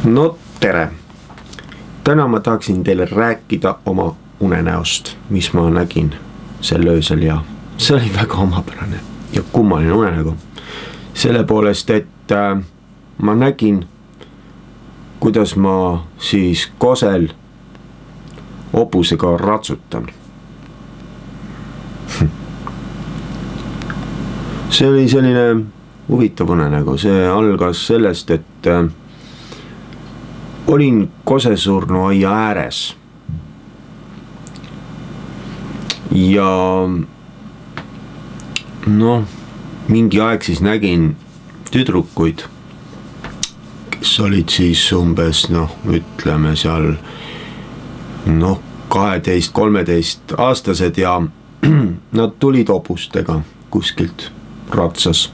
No tere! Täna ma tahaksin teile rääkida oma unenäost, mis ma nägin sel öösel ja see oli väga omapärane ja kummaline unenägu. Selle poolest, et ma nägin, kuidas ma siis kosel hobusega ratsutan. See oli selline huvitav unenägu, see algas sellest, et olin kosesurnuaia ääres ja noh, mingi aeg siis nägin tüdrukuid, kes olid siis umbes ütleme seal 12-13 aastased ja nad tulid hobustega kuskilt ratsas.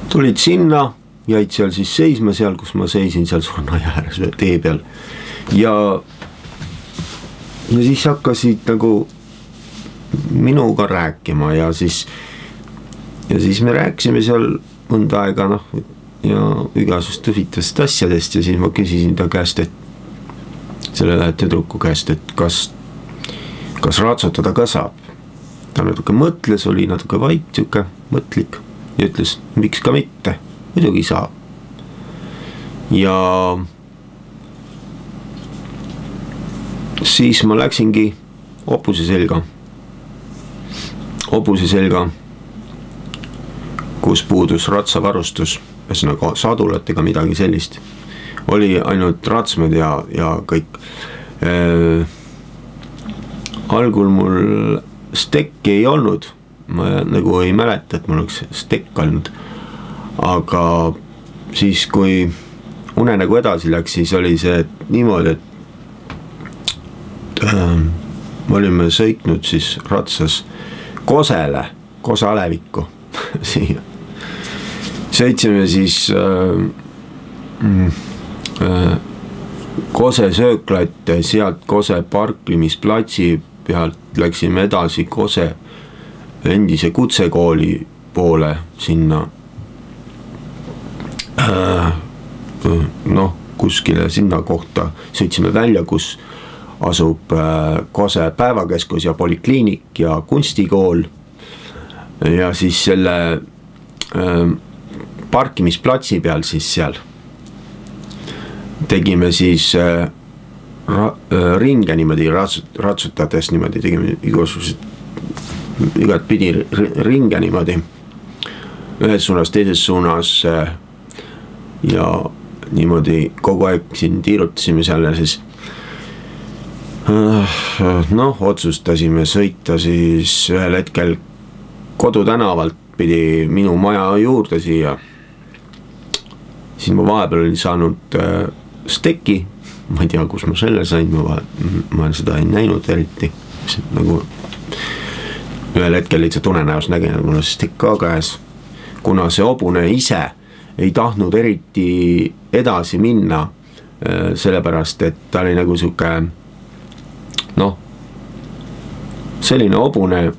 Tulid sinna, jäid seal siis seisma seal, kus ma seisin seal surnuaia ääres tee peal ja siis hakkasid nagu minuga rääkima ja siis me rääkisime seal mõnda aega ja igasugust huvitavast asjadest ja siis ma küsisin ta käest, et selle tüdruku käest, et kas ratsutada ka saab. Ta natuke mõtles, oli natuke vait, siuke mõtlik ja ütles, miks ka mitte, muidugi saab. Ja siis ma läksingi hobuse selga, kus puudus ratsavarustus, ühesõnaga sadulat ega midagi sellist. Oli ainult ratsmed ja kõik. Algul mul stekki ei olnud, ma nagu ei mäleta, et mul oleks stekk olnud, aga siis kui unenägu edasi läks, siis oli see niimoodi, et me olime sõitnud siis ratsas kosele, kosalevikku siia. Sõitsime siis kose sööklatte, sealt kose parklimisplatsi pealt läksime edasi kose endise kutsekooli poole sinna kuskile sinna kohta sõitsime välja, kus asub kose päevakeskus ja polikliinik ja kunstikool ja siis selle parkimisplatsi peal siis seal tegime siis ringe niimoodi ratsutades niimoodi, tegime igat pidi ringe niimoodi ühes suunas, teises suunas ja niimoodi kogu aeg siin tiirutasime seal ja siis otsustasime sõita siis ühel hetkel kodutänavalt pidi minu maja juurde siia. Siis ma vahepeal olin saanud steki, ma ei tea, kus ma selle sain, ma seda ei näinud eriti. Nagu ühel hetkel lihtsalt unenäos nägin, et mul on stekk ka käes. Kuna see hobune ise ei tahtnud eriti edasi minna, sellepärast, et ta oli nagu siuke selline hobune,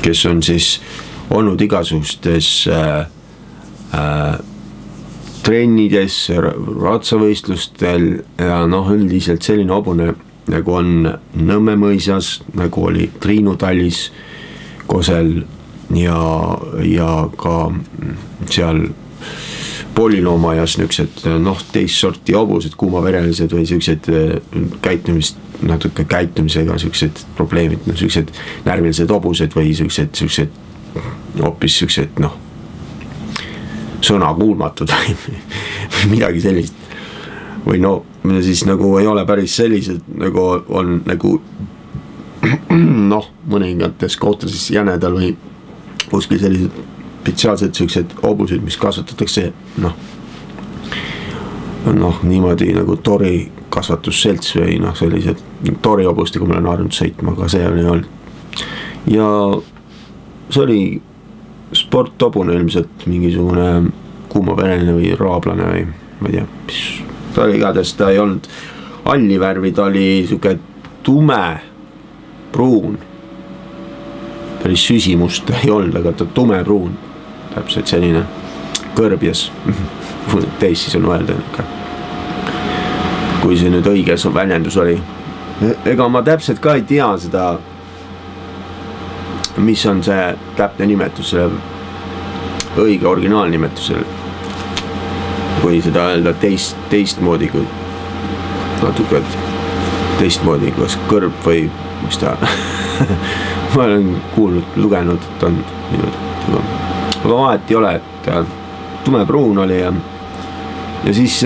kes on siis olnud igasugustes trennides, ratsavõistlustel ja üldiselt selline hobune nagu on Nõmme mõisas, nagu oli Triinu Tallis kosel ja ka seal Poliloomaajas niuksed teist sorti hobused, kuumaverelised või siuksed natuke käitumisega siuksed probleemid, siuksed närvilised hobused või siuksed hoopis siuksed sõnakuulmatud või midagi sellist. Või siis nagu ei ole päris sellised, nagu on nagu mõningates kohtades jänedal või kuskil sellised spetsiaalsed siuksed hobused, mis kasvatatakse niimoodi nagu tori kasvatusselts või sellised tori hobustega ma olen harjunud sõitma, aga see oli olnud. Ja see oli sporthobune ilmselt mingisugune kuumavereline või raablane või ma ei tea, mis ta oli igatahes, ta ei olnud allivärvi, ta oli siuke tume pruun, päris süsimust ei olnud, aga ta tumepruun täpselt selline kõrbjas teis siis on öelda, kui see nüüd õige väljendus oli. Ega ma täpselt ka ei tea seda, mis on see täpne nimetus, selle õige originaalnimetusel, kui seda öelda teistmoodi, kui natuke teistmoodi, kas kõrb või mis ta ma olen kuulnud, lugenud, et on niimoodi, aga vahet ei ole, et tumepruun oli ja siis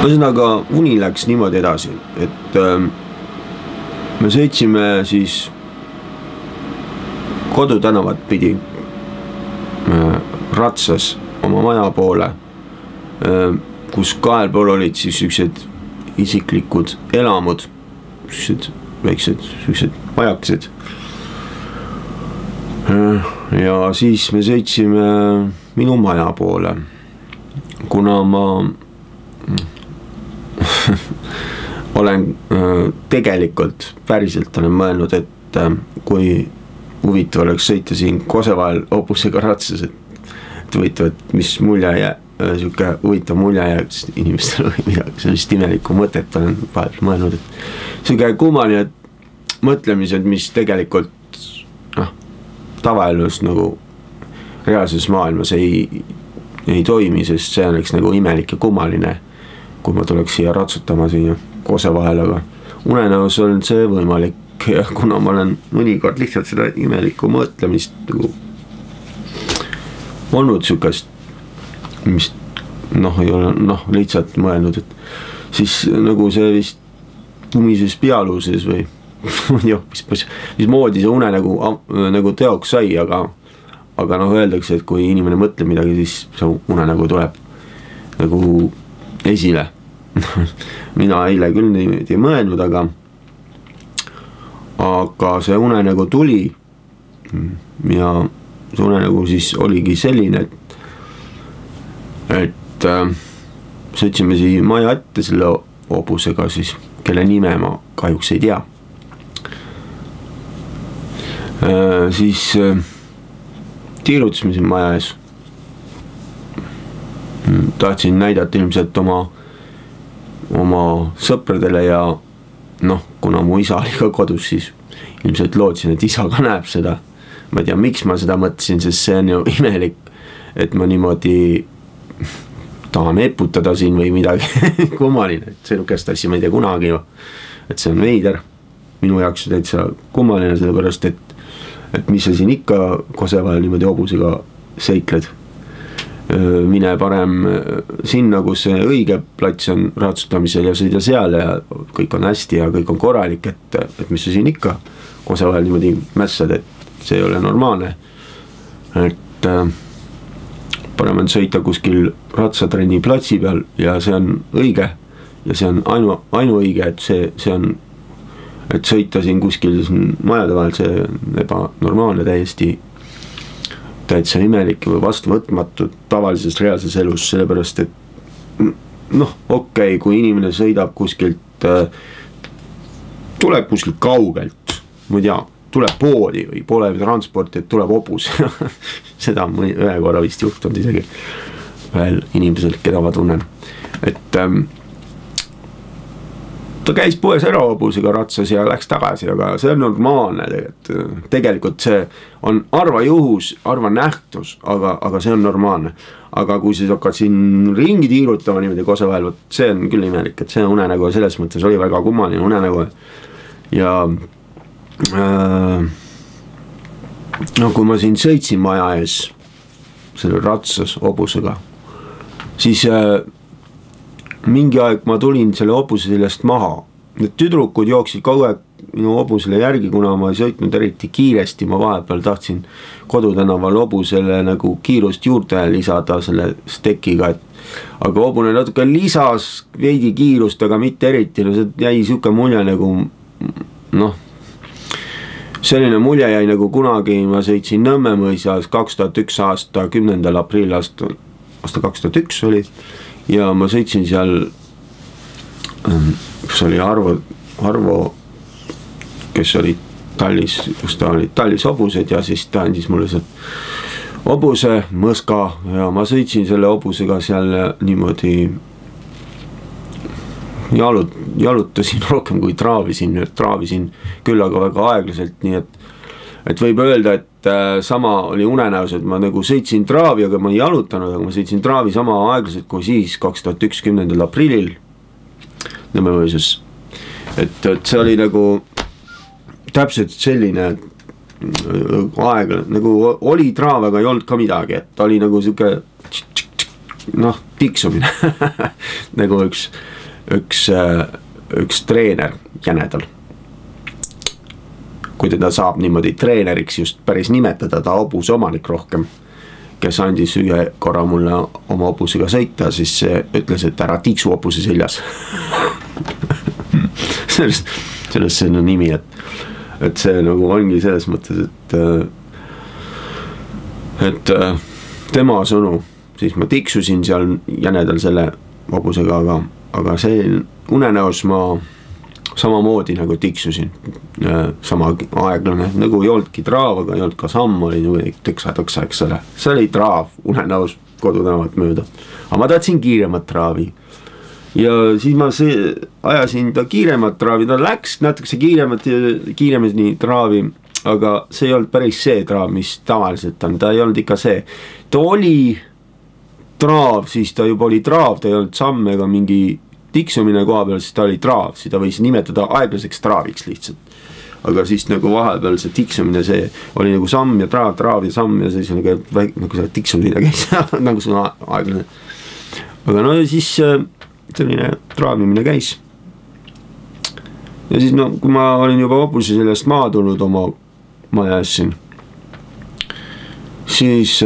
ühesõnaga uni läks niimoodi edasi, et me sõitsime siis kodutänavat pidi ratsas oma maja poole, kus kahel pool olid siis üksed isiklikud elamud, väiksed majakesed. Ja siis me sõitsime minu maja poole, kuna ma olen tegelikult päriselt olen mõelnud, et kui huvitav oleks sõita siin Kose vahel hobusega ratsas, et huvitav, et mis mulje siuke huvitav mulje jääks inimestel või midagi sellist imelikku mõtet olen vahel mõelnud, et siuke kummaline mõtlemised, mis tegelikult tavaelus nagu reaalses maailmas ei toimi, sest see oleks nagu imelik ja kummaline, kui ma tuleks siia ratsutama siia Kose vahel, aga unenäos on see võimalik ja kuna ma olen mõnikord lihtsalt seda imelikku mõtlemist nagu olnud siukest, mis ei ole lihtsalt mõelnud, et siis nagu see vist tumises pealuuses või mis moodi see une nagu teoks sai, aga öeldakse, et kui inimene mõtleb midagi, siis see une nagu tuleb nagu esile. Mina eile küll niimoodi ei mõelnud, aga see une nagu tuli ja see une nagu siis oligi selline, et sõitsime siia maja ette selle hobusega siis, kelle nime ma kahjuks ei tea. Siis tiirutasime siin maja ees. Tahtsin näidata ilmselt oma sõpradele ja kuna mu isa oli ka kodus, siis ilmselt lootsin, et isa ka näeb seda. Ma ei tea, miks ma seda mõtlesin, sest see on ju imelik, et ma niimoodi tahan eputada siin või midagi kummaline, et sellukest asja ma ei tea kunagi ju, et see on veider. Minu jaoks täitsa kummaline, sellepärast, et mis sa siin ikka Kose vahel niimoodi hobusega seikled. Mine parem sinna, kus see õige plats on ratsutamisel ja sõida seal ja kõik on hästi ja kõik on korralik, et mis sa siin ikka Kose vahel niimoodi mässad, et see ei ole normaalne. Et parem on sõita kuskil ratsatrenni platsi peal ja see on õige ja see on ainuõige, et see on, et sõita siin kuskil majade vahel, see on ebanormaalne täitsa imelik või vastuvõtmatu tavalises reaalses elus, sellepärast et okei, kui inimene sõidab kuskilt, tuleb kuskilt kaugelt, ma ei tea, tuleb poodi või pole transporti, et tuleb hobus seda on ühe korra vist juhtunud isegi ühel inimesel, keda ma tunnen, et ta käis poes ära hobusega ratsas ja läks tagasi, aga see on normaalne, tegelikult see on harva juhus, harva nähtus, aga see on normaalne. Aga kui siis hakkad siin ringi tiirutama niimoodi Kose vahel, see on küll imelik, et see unenägu selles mõttes oli väga kummaline unenägu ja kui ma siin sõitsin maja ees selle ratsas hobusega, siis mingi aeg ma tulin selle hobuse sellest maha. Need tüdrukud jooksid kogu aeg minu hobusele järgi, kuna ma ei sõitnud eriti kiiresti, ma vahepeal tahtsin kodutänaval hobusele nagu kiirust juurde lisada selle stekiga, aga hobune natuke lisas veidi kiirust, aga mitte eriti, see jäi siuke mulje nagu selline mulje jäi nagu kunagi ma sõitsin Nõmme mõisas 2001 aasta 10. aprill aasta 2001 oli ja ma sõitsin seal, kus oli Arvo, kes oli kus ta olid Tallis hobused ja siis ta andis mulle seal hobuse mõska ja ma sõitsin selle hobusega seal niimoodi jalutasin rohkem kui traavisin küll aga väga aeglaselt, nii et võib öelda, et sama oli unenäos, et ma nagu sõitsin traavi, aga ma ei jalutanud, aga ma sõitsin traavi sama aeglaselt kui siis 2010. aprillil Nõmmemõisas. Et see oli nagu täpselt selline aeg, nagu oli traav, aga ei olnud ka midagi, et oli nagu siuke tiksumine nagu üks treener jänedal. Kui teda saab niimoodi treeneriks just päris nimetada, ta hobuse omanik rohkem, kes andis ühe korra mulle oma hobusega sõita, siis ütles, et ära tiksu hobuse seljas. sellest see on nimi, et see nagu ongi selles mõttes, et tema sõnu, siis ma tiksusin seal jänedal selle hobusega, aga see unenäos ma samamoodi nagu tiksusin, sama aeglane, nagu ei oldki traav, aga ei olnud ka samm, oli nagu tõksa, eks ole. See oli traav unenäos Kodutänavat mööda, aga ma tahtsin kiiremat traavi ja siis ma ajasin ta kiiremat traavi, ta läks natukese kiiremini traavi, aga see ei olnud päris see traav, mis tavaliselt on, ta ei olnud ikka see, ta oli traav, siis ta juba oli traav, ta ei olnud samm ega mingi tiksumine koha peal, siis ta oli traav, seda võis nimetada aeglaseks traaviks lihtsalt. Aga siis nagu vahepeal see tiksumine, see oli nagu samm ja traав ja samm ja siis nagu see tiksumine käis nagu see aeglane. Aga no siis selline traavimine käis. Ja siis no, kui ma olin juba hobuse sellest maha tulnud oma maja ees siin, siis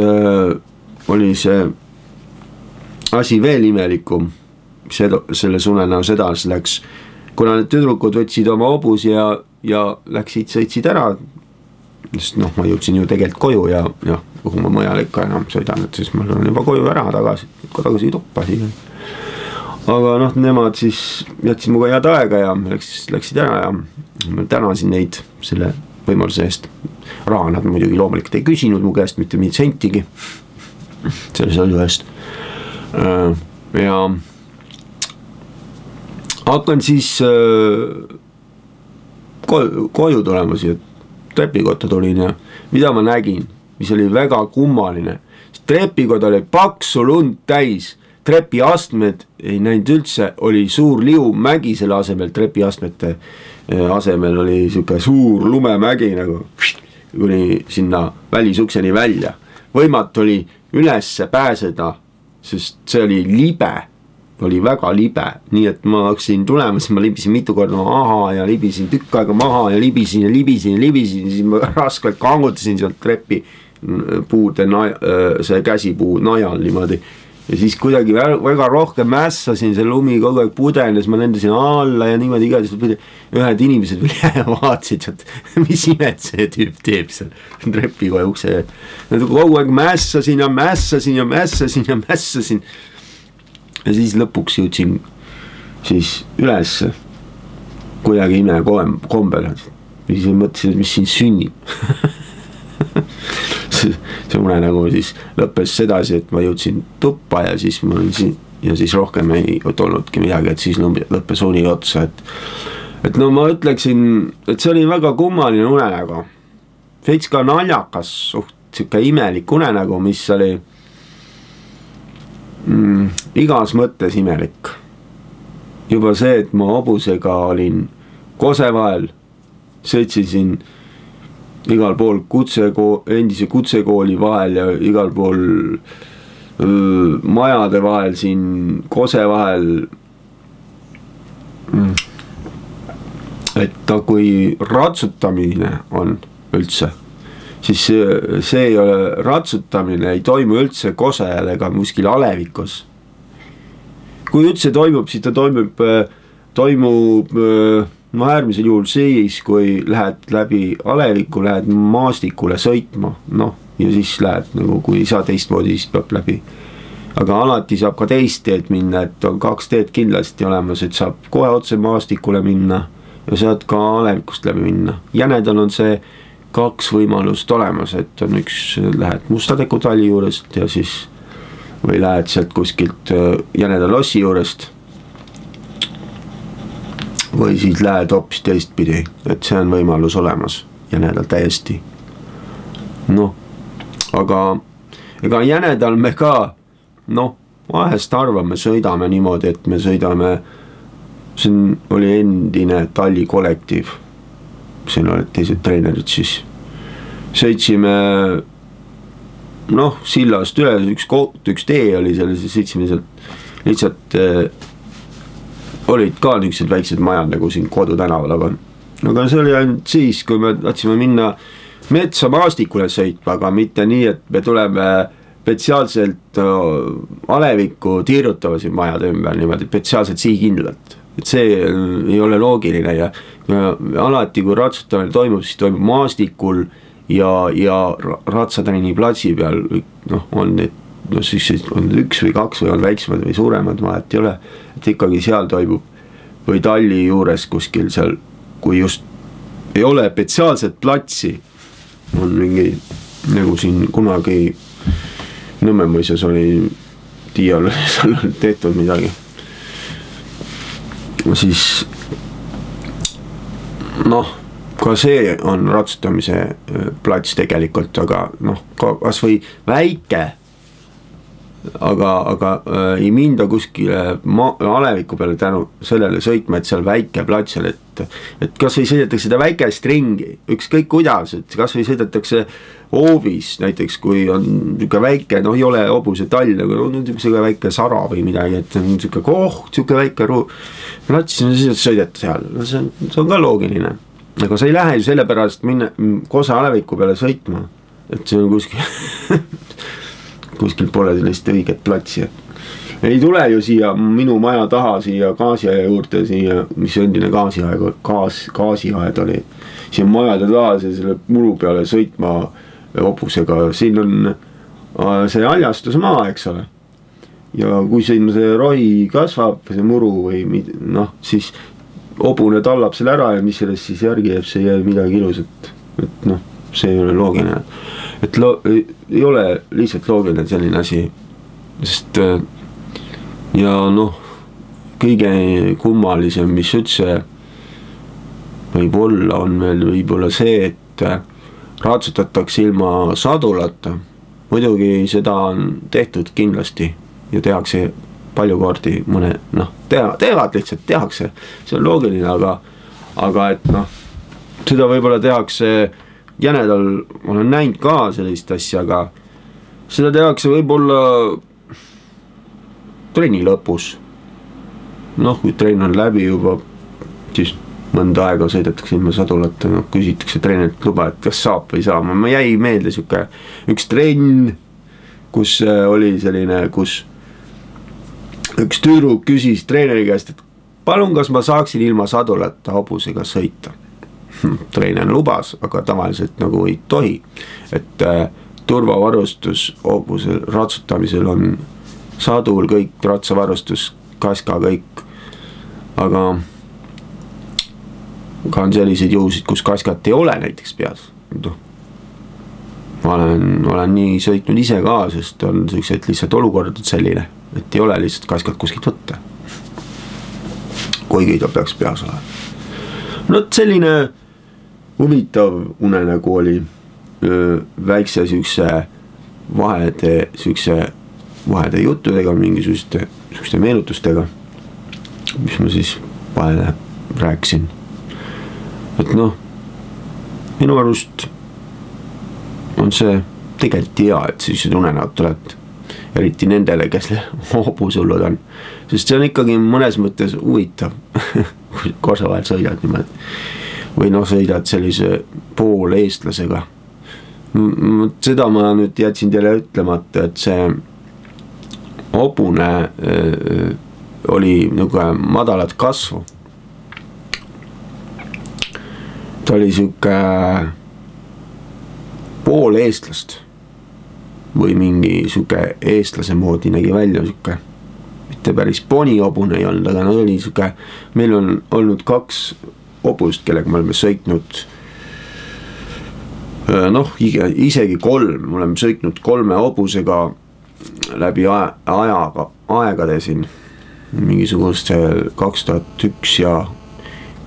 oli see asi veel imelikum. Selle unenäos edasi läks, kuna need tüdrukud võtsid oma hobus ja sõitsid ära, sest noh, ma jõudsin ju tegelikult koju ja kuhu ma mujal ikka enam sõidan, et siis ma olen juba koju ära tagasi tuppa siia. Aga noh, nemad siis jätsid muga head aega ja läksid ära ja ma tänasin neid selle võimaluse eest. Raha nad muidugi loomulikult ei küsinud mu käest mitte mingit sentigi selle sõidu eest. Ja hakkan siis koju tulema siia trepikotta tulin ja mida ma nägin, mis oli väga kummaline. Trepikod oli paksu lund täis, trepiastmed ei näinud üldse, oli suur liumägi selle asemel, trepiastmete asemel oli siuke suur lumemägi nagu kuni sinna välisukseni välja. Võimatu oli ülesse pääseda, sest see oli libe. Oli väga libe, nii et ma hakkasin tulema, siis ma libisin mitu korda maha ja libisin tükk aega maha ja libisin, siis ma raskelt kangutasin sealt trepi puude, see käsipuu najal niimoodi. Ja siis kuidagi väga rohkem mässasin, see lumi kogu aeg pudenes, ma lendasin alla ja niimoodi igatahes ühed inimesed veel vaatsid, et mis imet see tüüp teeb seal trepikoja ukse. Kogu aeg mässasin. Ja siis lõpuks jõudsin siis üles kuidagi ime kombel. Ja siis mõtlesin, et mis siin sünnib. see unenägu siis lõppes sedasi, et ma jõudsin tuppa ja siis ma olin siin ja siis rohkem ei tulnudki midagi, et siis lõppes uni otsa. Et no ma ütleksin, et see oli väga kummaline unenägu. Veits ka naljakas, siuke imelik unenägu, mis oli igas mõttes imelik. Juba see, et ma hobusega olin Kose vahel, sõitsisin igal pool endise kutsekooli vahel ja igal pool majade vahel siin Kose vahel. Et ta kui ratsutamine on üldse, siis see ei ole ratsutamine, ei toimu üldse Kosel ega kuskil alevikus. Kui üldse toimub, siis ta toimub äärmisel juhul siis, kui lähed läbi aleviku, lähed maastikule sõitma, noh, ja siis lähed, nagu kui ei saa teistmoodi, siis peab läbi. Aga alati saab ka teist teed minna, et on 2 teed kindlasti olemas, et saab kohe otse maastikule minna ja saad ka alevikust läbi minna. Jänedal on see 2 võimalust olemas, et on üks, lähed Mustateku talli juurest ja siis või lähed sealt kuskilt Jäneda lossi juurest või siis lähed hoopis teistpidi, et see on võimalus olemas Jänedal täiesti. Noh, aga ega Jänedal me ka, noh, vahest harva me sõidame niimoodi, et me sõidame, siin oli endine talli kollektiiv, siin olid teised treenerid, siis sõitsime, noh, sillast üle, üks tee oli seal, siis sõitsime sealt, lihtsalt olid ka niisugused väiksed majad nagu siin Kodutänaval, aga see oli ainult siis, kui me tahtsime minna metsa maastikule sõitma, aga mitte nii, et me tuleme spetsiaalselt alevikku tiirutama siin majade ümber niimoodi, spetsiaalselt siikindlalt. Et see ei ole loogiline ja alati kui ratsutamine toimub, siis toimub maastikul ja ratsatrenni platsi peal, noh, on need, no siis on 1 või 2 või on väiksemad või suuremad, vahet ei ole, et ikkagi seal toimub või talli juures kuskil seal, kui just ei ole spetsiaalset platsi, on mingi, nagu siin kunagi Nõmme mõisas oli Tiial, seal on tehtud midagi, siis noh, ka see on ratsutamise plats tegelikult, aga noh, kas või väike, aga ei minda kuskile aleviku peale tänu sellele sõitma, et seal väike platsel, et kas või sõidetakse seda väikest ringi, ükskõik kuidas, et kas või sõidetakse hoovis, näiteks kui on niisugune väike, noh ei ole hobuse tall, aga on niisugune väike sara või midagi, et on niisugune väike plats, siis sõideta seal, no see on ka loogiline, aga sa ei lähe ju selle pärast minna Kosa aleviku peale sõitma, et see on kuskil pole sellist õiget platsi, ei tule ju siia minu maja taha, siia gaasiaia juurde, siia, mis endine gaasiaed oli, siia majade taha selle muru peale sõitma hobusega, siin on see haljastuse maa, eks ole, ja kui siin see rohi kasvab, see muru või noh, siis hobune tallab selle ära ja mis sellest siis järgi jääb, see ei jää midagi ilusat, et noh, see ei ole loogiline, et ei ole lihtsalt loogiline selline asi, sest ja noh, kõige kummalisem, mis üldse võib olla, on veel võib-olla see, et ratsutatakse ilma sadulata, muidugi seda on tehtud kindlasti ja tehakse palju kordi, mõne, noh, teevad lihtsalt, tehakse, see on loogiline, aga et noh, seda võib-olla tehakse Jänedal, olen näinud ka sellist asja, aga seda tehakse võib-olla trenni lõpus. Noh, kui trenn on läbi juba, siis mõnda aega sõidetakse ilma sadulata, noh, küsitakse treenerilt luba, et kas saab või saa. Ma jäi meelde üks trenn, kus oli selline, kus üks tüdruk küsis treeneri käest, et palun, kas ma saaksin ilma sadulata hobusega sõita. Treener lubas, aga tavaliselt nagu ei tohi, et turvavarustus hobusel ratsutamisel on sadul, kõik ratsavarustus, kaska, kõik, aga on selliseid juhusid, kus kaskat ei ole näiteks peas. Ma olen nii sõitnud ise ka, sest on sellised lihtsalt olukordad selline, et ei ole lihtsalt kaskat kuskilt võtta, kuigi ta peaks peas olema. No selline huvitav unenägu oli väikse vahede juttudega, mingisuguste meenutustega, mis ma siis vahele rääkisin. Et noh, minu arust on see tegelikult hea, et sellised unenäod tulevad, eriti nendele, kes hobusullud on, sest see on ikkagi mõnes mõttes huvitav, kui korsa vahel sõidad niimoodi. Või noh, sõidad sellise pool eestlasega. Seda ma nüüd jätsin teile ütlemata, et see hobune oli nagu madalat kasvu. Ta oli siuke pool eestlast või mingi siuke eestlase moodi nägi välja siuke, mitte päris poni hobune ei olnud, aga oli siuke, meil on olnud 2 hobust, kellega me oleme sõitnud noh, isegi 3, me oleme sõitnud 3 hobusega läbi aegade siin mingisugustel 2001 ja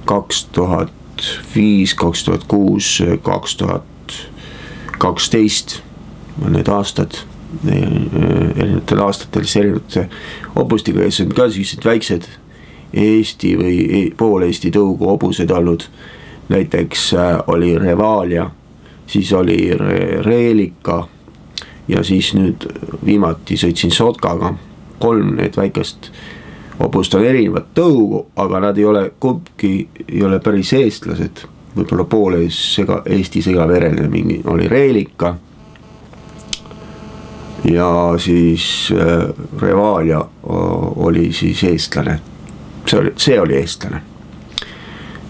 2005, 2006, 2012 on need aastad, erinevatel aastatel erinevate hobustega, kes on ka sellised väiksed Eesti või pool Eesti tõugu hobused olnud. Näiteks oli Revalia, siis oli Reelika ja siis nüüd viimati sõitsin Sotkaga. 3 need väikest hobust on erinevad tõugu, aga nad ei ole, kumbki ei ole päris eestlased. Võib-olla poole Eesti segaverene mingi oli Reelika ja siis Revalia oli siis eestlane. See oli eestlane.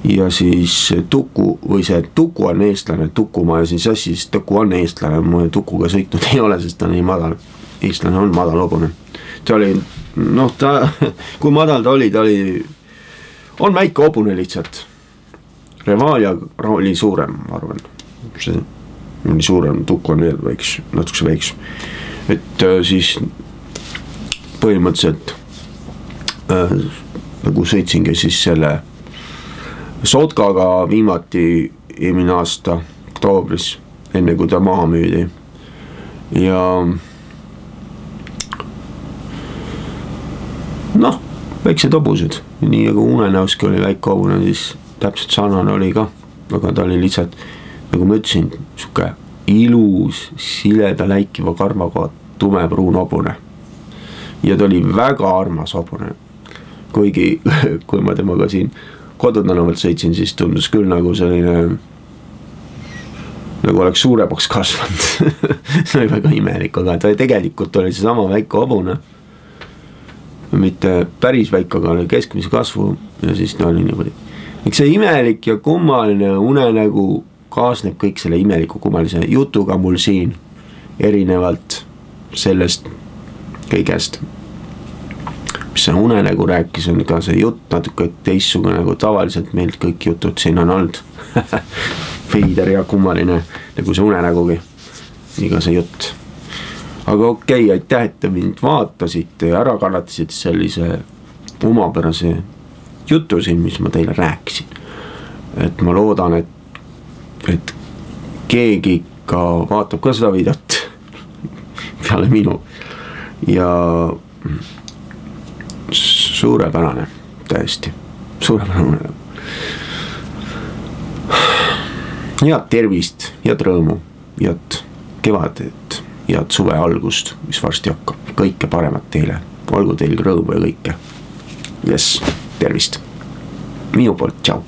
Ja siis Tuku või see Tuku on eestlane, Tuku ma ajasin sassi, siis Tuku on eestlane, ma Tukuga sõitnud ei ole, sest ta on nii madal. Eestlane on madal hobune. Ta oli, noh kui madal ta oli, on väike hobune lihtsalt. Revalia oli suurem, ma arvan. See oli suurem, Tuku on veel väiks, natukese väiks. Et siis põhimõtteliselt nagu sõitsingi siis selle Sotkaga viimati eelmine aasta oktoobris, enne kui ta maha müüdi. Ja noh, väiksed hobused, nii nagu Unenäoski oli väike hobune, siis täpselt sarnane oli ka, aga ta oli lihtsalt, nagu ma ütlesin, siuke ilus, sileda läikiva karvaga tumepruun hobune. Ja ta oli väga armas hobune. Kuigi, kui ma temaga siin kodutänavalt sõitsin, siis tundus küll nagu selline, nagu oleks suuremaks kasvanud. See oli väga imelik, aga ta tegelikult oli see sama väike hobune. Mitte päris väike, aga oli keskmise kasvu ja siis ta oli niimoodi. Eks see imelik ja kummaline unenägu kaasneb kõik selle imeliku kummalise jutuga mul siin erinevalt sellest kõigest. Mis see unenägu rääkis, on ka see jutt natuke teissugune nagu tavaliselt meilt kõik jutud siin on olnud. Veider ja kummaline nagu see unenägugi. Nii ka see jutt. Aga okei, aitäh, et te mind vaatasite ja ära kannatasite sellise omapärase jutu siin, mis ma teile rääkisin. Et ma loodan, et keegi ka vaatab ka seda videot peale minu ja suurepärane, täiesti suurepärane. Head tervist, head rõõmu, head kevadet, head suve algust, mis varsti hakkab. Kõike paremat teile, olgu teil rõõmu ja kõike. Yes, tervist. Minu poolt, tšau.